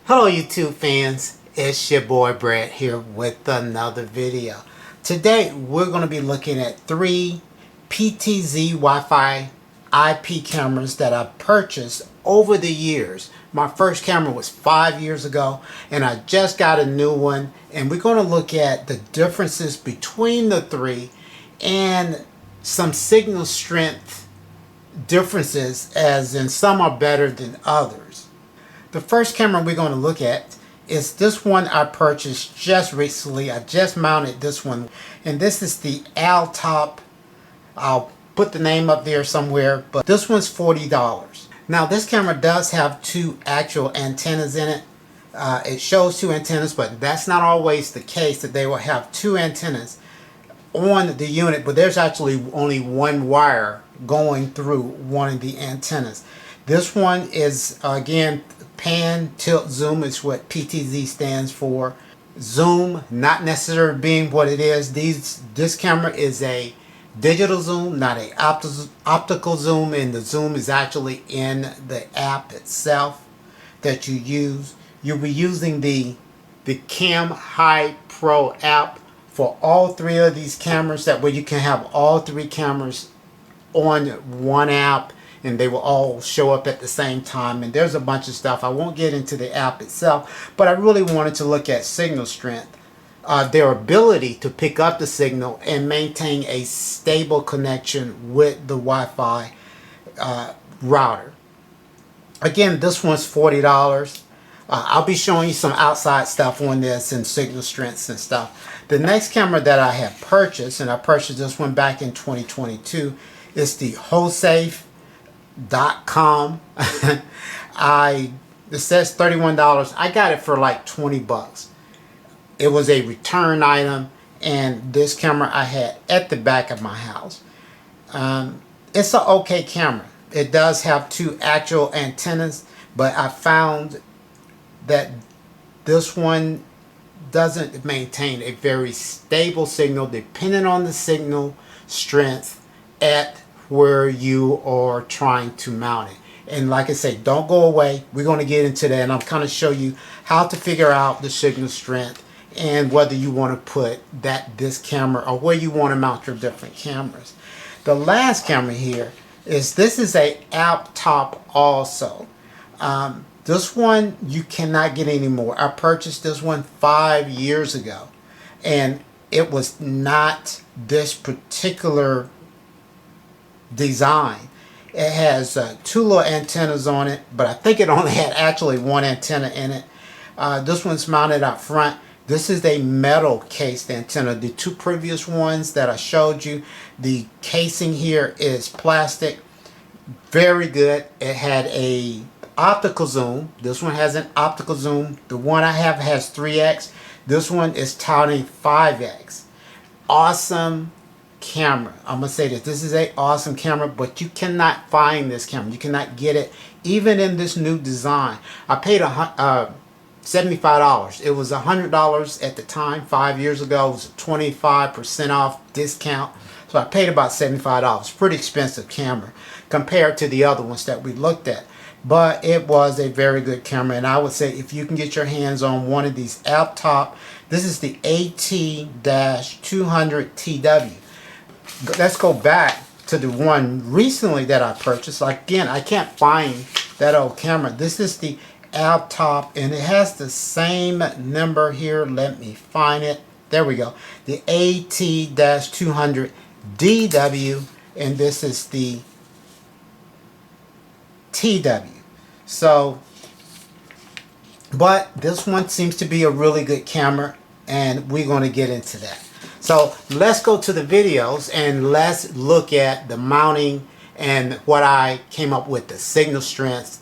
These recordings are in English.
Hello YouTube fans, it's your boy Brett here with another video. Today we're going to be looking at 3 PTZ Wi-Fi IP cameras that I purchased over the years. My first camera was 5 years ago and I just got a new one, and we're going to look at the differences between the 3 and some signal strength differences, as in some are better than others. The first camera we're going to look at is this one I purchased just recently. I just mounted this one, and this is the Altop. I'll put the name up there somewhere, but this one's $40. Now this camera does have 2 actual antennas in it. It shows 2 antennas, but that's not always the case, that they will have 2 antennas on the unit, but there's actually only 1 wire going through one of the antennas. This one is, again, pan, tilt, zoom is what PTZ stands for. Zoom not necessarily being what it is. This camera is a digital zoom, not a optical zoom, and the zoom is actually in the app itself that you use. You'll be using the Cam High Pro app for all 3 of these cameras. That way you can have all 3 cameras on one app and they will all show up at the same time. And there's a bunch of stuff. I won't get into the app itself, but I really wanted to look at signal strength, their ability to pick up the signal and maintain a stable connection with the Wi-Fi router. Again, this one's $40. I'll be showing you some outside stuff on this and signal strengths and stuff. The next camera that I have purchased, and I purchased this one back in 2022, is the Hosafe.com. It says $31. I got it for like 20 bucks. It was a return item, and this camera I had at the back of my house. It's an okay camera. It does have 2 actual antennas, but I found that this one doesn't maintain a very stable signal depending on the signal strength at where you are trying to mount it. And like I say, don't go away. We're going to get into that, and I'm kind of show you how to figure out the signal strength and whether you want to put this camera or where you want to mount your different cameras. The last camera here is a Altop also. This one you cannot get anymore. I purchased this one 5 years ago, and it was not this particular design. It has 2 little antennas on it, but I think it only had actually 1 antenna in it. This one's mounted up front. This is a metal cased antenna. The 2 previous ones that I showed you, the casing here is plastic. Very good. It had a optical zoom. This one has an optical zoom. The one I have has 3x. This one is touting 5x. Awesome camera. I'm gonna say this is a awesome camera, but you cannot find this camera. You cannot get it even in this new design. I paid $75. It was $100 at the time 5 years ago. It was a 25% off discount, so I paid about $75. Pretty expensive camera compared to the other ones that we looked at, but it was a very good camera. And I would say if you can get your hands on one of these Altop, this is the AT-200TW. Let's go back to the one recently that I purchased. Again, I can't find that old camera. This is the Altop, and it has the same number here. Let me find it. There we go. The AT-200DW, and this is the TW. So, but this one seems to be a really good camera, and we're going to get into that. So let's go to the videos and let's look at the mounting and what I came up with, the signal strength.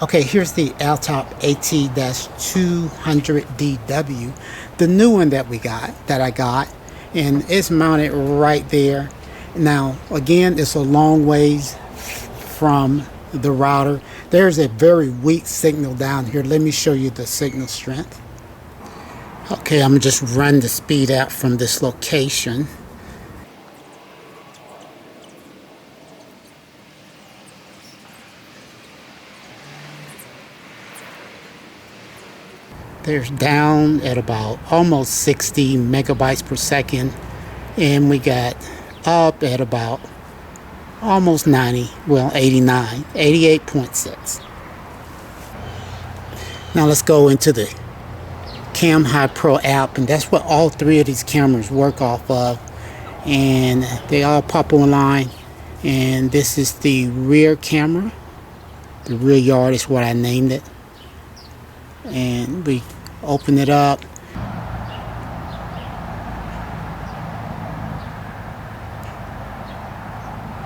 Okay, here's the Altop AT-200DW, the new one that I got, and it's mounted right there. Now, again, it's a long ways from the router. There's a very weak signal down here. Let me show you the signal strength. Okay, I'm going to just run the speed out from this location. they're down at about almost 60 megabytes per second, and we got up at about almost 90, well 89, 88.6. Now let's go into the Cam High Pro app, and that's what all three of these cameras work off of, and they all pop online. And this is the rear camera. The rear yard is what I named it. And we open it up.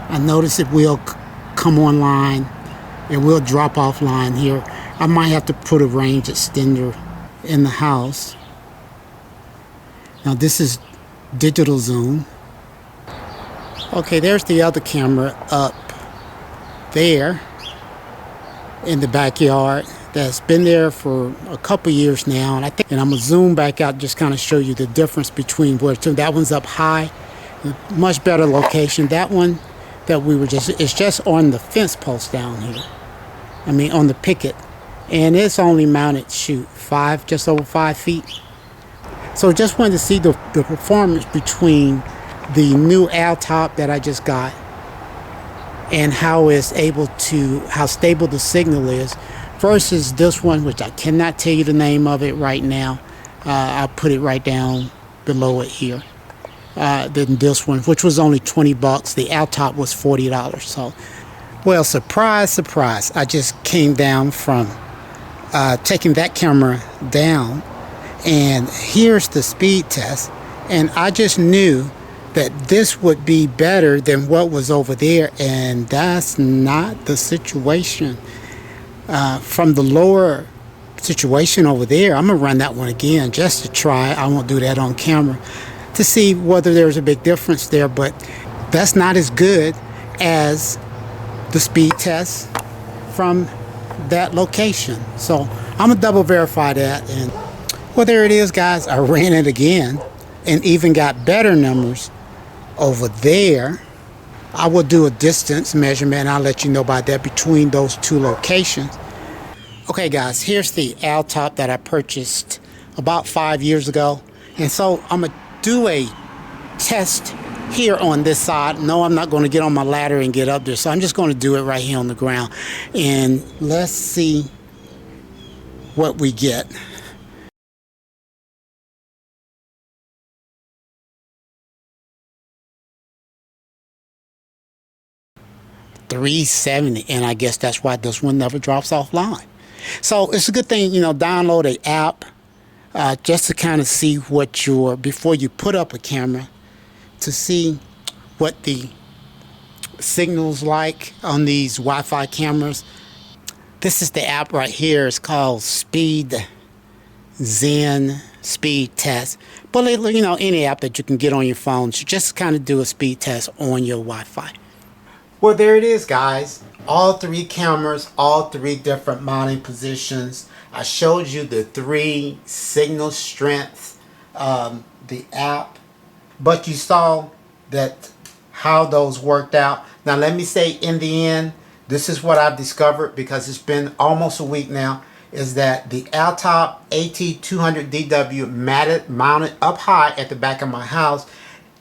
I notice it will come online. It will drop offline here. I might have to put a range extender in the house. Now this is digital zoom. Okay, there's the other camera up there in the backyard that's been there for a couple years now, and I'm gonna zoom back out, just kind of show you the difference between where that one's up high, much better location. That one that we were it's just on the fence post down here. I mean on the picket, and it's only mounted just over 5 feet. So just wanted to see the performance between the new Al top that I just got and how stable the signal is versus this one, which I cannot tell you the name of it right now. I'll put it right down below it here. Then this one, which was only 20 bucks. The Al top was $40. So, well, surprise, surprise. I just came down from taking that camera down, and here's the speed test, and I just knew that this would be better than what was over there, and that's not the situation. From the lower situation over there, I'm gonna run that one again just to try. I won't do that on camera to see whether there's a big difference there, but that's not as good as the speed test from that location. So I'm gonna double verify that, and well, there it is, guys. I ran it again and even got better numbers over there. I will do a distance measurement, and I'll let you know about that between those two locations. Okay guys, here's the Al top that I purchased about 5 years ago, and so I'm gonna do a test here on this side. No, I'm not going to get on my ladder and get up there, so I'm just going to do it right here on the ground, and let's see what we get. 370, and I guess that's why this one never drops offline. So it's a good thing, download an app just to kind of see what before you put up a camera, to see what the signal's like on these Wi-Fi cameras. This is the app right here. It's called PTZ Speed Test. But any app that you can get on your phone should just kind of do a speed test on your Wi-Fi. Well, there it is, guys. All three cameras, all three different mounting positions. I showed you the 3 signal strengths, the app, but you saw that how those worked out. Now let me say, in the end, this is what I've discovered, because it's been almost a week now, is that the Al top AT200DW mounted up high at the back of my house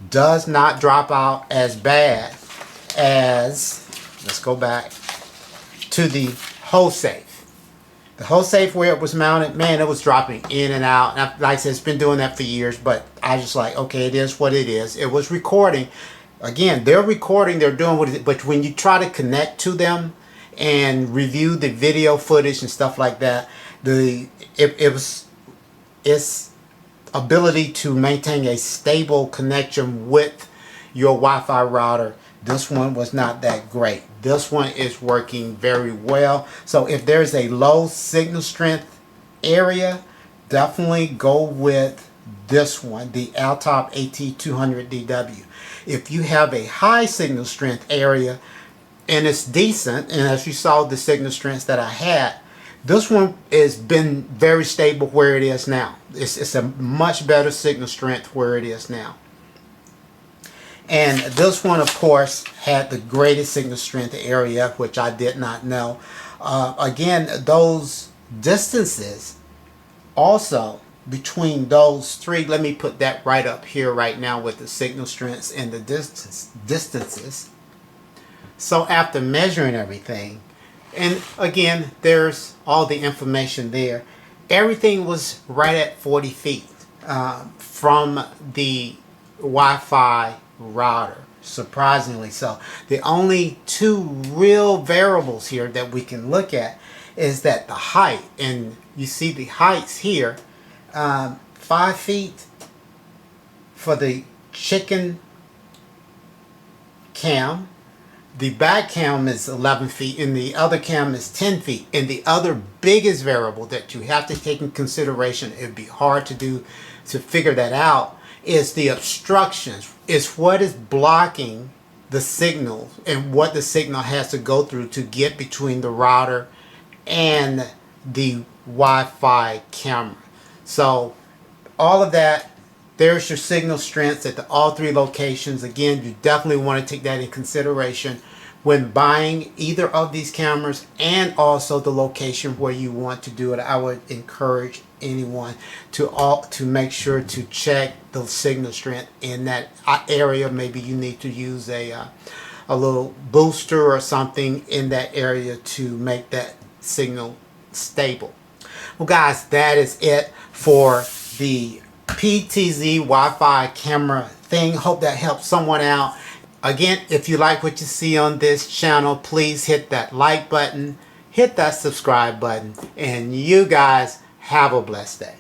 does not drop out as bad as, let's go back to the hole safe. The hole safe where it was mounted, man, it was dropping in and out. And like I said, it's been doing that for years, but I just like, okay, it is what it is. It was recording. Again, they're recording, they're doing what it is, but when you try to connect to them and review the video footage and stuff like that, its ability to maintain a stable connection with your Wi-Fi router, this one was not that great. This one is working very well. So if there's a low signal strength area, definitely go with this one, the Al top AT200DW. If you have a high signal strength area and it's decent, and as you saw the signal strengths that I had, this one has been very stable where it is now. It's a much better signal strength where it is now. And this one, of course, had the greatest signal strength area, which I did not know. Again, those distances Also, between those three, let me put that right up here right now with the signal strengths and the distances. So after measuring everything, and again, there's all the information there, everything was right at 40 feet from the Wi-Fi router, surprisingly so. The only two real variables here that we can look at is that the height, and you see the heights here, 5 feet for the chicken cam. The back cam is 11 feet and the other cam is 10 feet. And the other biggest variable that you have to take in consideration, it'd be hard to figure that out, is the obstructions. It's what is blocking the signal and what the signal has to go through to get between the router and the Wi-Fi camera. So all of that, there's your signal strengths at all three locations. Again, you definitely want to take that in consideration when buying either of these cameras, and also the location where you want to do it. I would encourage anyone to make sure to check the signal strength in that area. Maybe you need to use a little booster or something in that area to make that signal stable. Well guys, that is it for the PTZ Wi-Fi camera thing. Hope that helps someone out. Again, if you like what you see on this channel, please hit that like button, hit that subscribe button, and you guys have a blessed day.